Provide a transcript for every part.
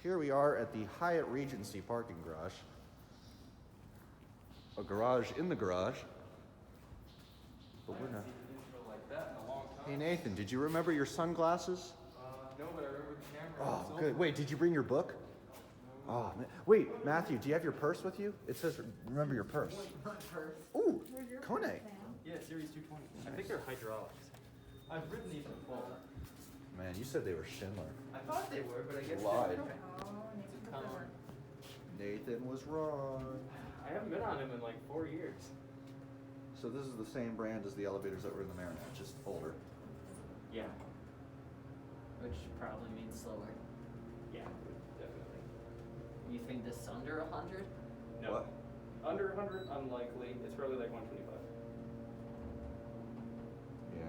Here we are at the Hyatt Regency parking garage. A garage in the garage. But we're not. Like that in a long time. Hey Nathan, did you remember your sunglasses? No, but I remember the camera. Oh, good. Wait, did you bring your book? Oh, man. Wait, Matthew, do you have your purse with you? It says, remember your purse. My purse. Ooh, Kone. Yeah, Series 220. I think they're hydraulics. I've ridden these before. Man, you said they were Schindler. I thought they were, but I guess Lied. It's a Kone. Nathan was wrong. I haven't been on them in like 4 years. So this is the same brand as the elevators that were in the Marriott, just older. Yeah. Which probably means slower. Yeah, definitely. You think this is under 100? No. What? Under 100, unlikely. It's probably like 125. Yeah.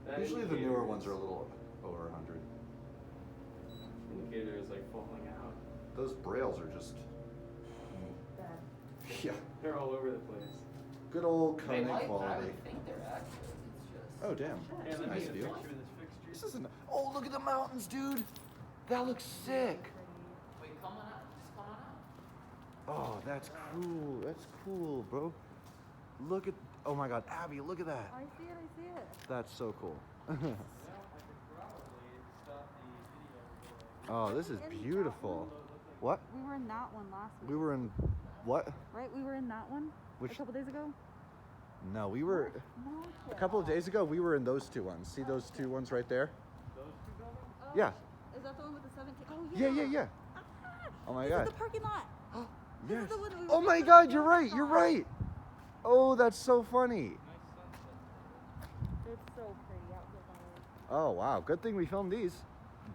That Usually the indicator newer ones is- are a little over 100. Indicator is like falling out. Those brails are just, yeah, They're all over the place. good old They Kone might, I quality. would think they're accurate. It's just. Oh, damn. Yeah, That's a let me nice get a deal. picture of this fixture. This isn't, oh, look at the mountains, dude. That looks sick. Wait, come on out. Just come on out. Oh, that's cool. That's cool, bro. Look at, oh my God, Abby, look at that. I see it, I see it. That's so cool. Well, I could probably stop the video. Oh, this is beautiful. What? We were in that one last week. We were in, what? Right? We were in that one Which? a couple days ago. No, we were, No. a couple of days ago, we were in those two ones. See those two ones right there? Those two buildings? Oh, Yeah. Is that the one with the 17? Oh, Yeah, yeah. yeah, yeah. Ah, Oh my this God. is the parking lot. This Yes. is the one we were Oh my just God, at you're the right, you're parking lot. right. Oh, that's so funny. Nice sunset. It's so pretty out here. Oh wow, good thing we filmed these.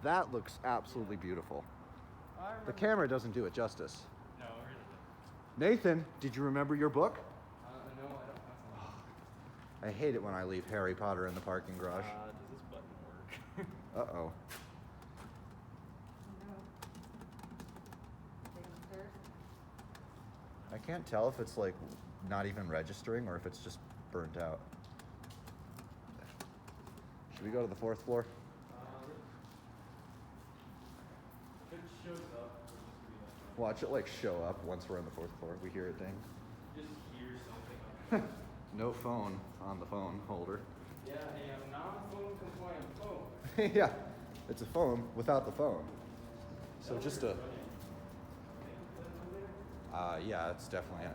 That looks absolutely beautiful. I remember. The camera doesn't do it justice. No, it really doesn't. Nathan, did you remember your book? No, I don't have one. I hate it when I leave Harry Potter in the parking garage. Does this button work? Uh-oh. I can't tell if it's like not even registering or if it's just burnt out. Should we go to the 4th floor? If it shows up, we'll just be like, Watch it like show up once we're on the 4th floor. We hear it ding. just hear something. No phone on the phone holder. Yeah, a non-phone compliant phone. Yeah, it's a phone without the phone. So just a, yeah, it's definitely it.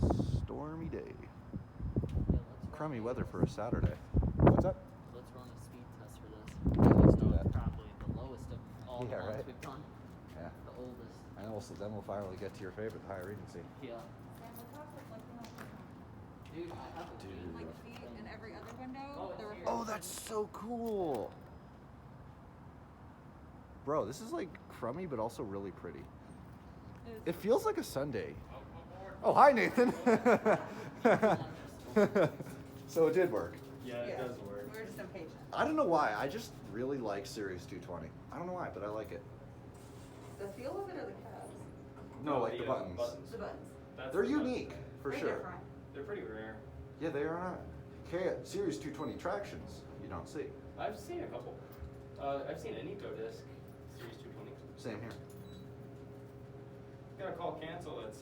It's a stormy day. Yeah, let's Crummy run weather this. for a Saturday. What's up? Let's run a speed test for this. Let's do No, that. it's probably the lowest of all the Yeah, ones right. we've done. Yeah. The oldest. And also then we'll finally get to your favorite, the Hyatt Regency. Yeah. Dude, I have a Dude. Like feet in every other window. Oh, there were it's Oh, that's so cool. Bro, this is like crummy, but also really pretty. It feels like a Sunday. Oh, hi, Nathan. So it did work. Yeah, it does work. We were just impatient. I don't know why. I just really like Series 220. I don't know why, but I like it. The feel of it or the cabs? No, like the buttons. The buttons. That's They're the button. unique, for They're sure. different. They're pretty rare. Yeah, they are not. Series 220 tractions, you don't see. I've seen a couple. I've seen an Eco Disc Series 220. Same here. Gotta call cancel. It's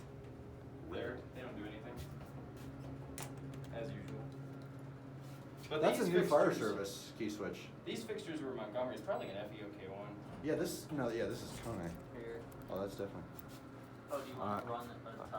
there. They don't do anything. As usual. But That's a these new fire fixtures- service key switch. These fixtures were Montgomery's, probably an FEOK one. Yeah, this, no, yeah, this is Kone. Here. Oh, that's different. Oh, do you want to Uh, run it?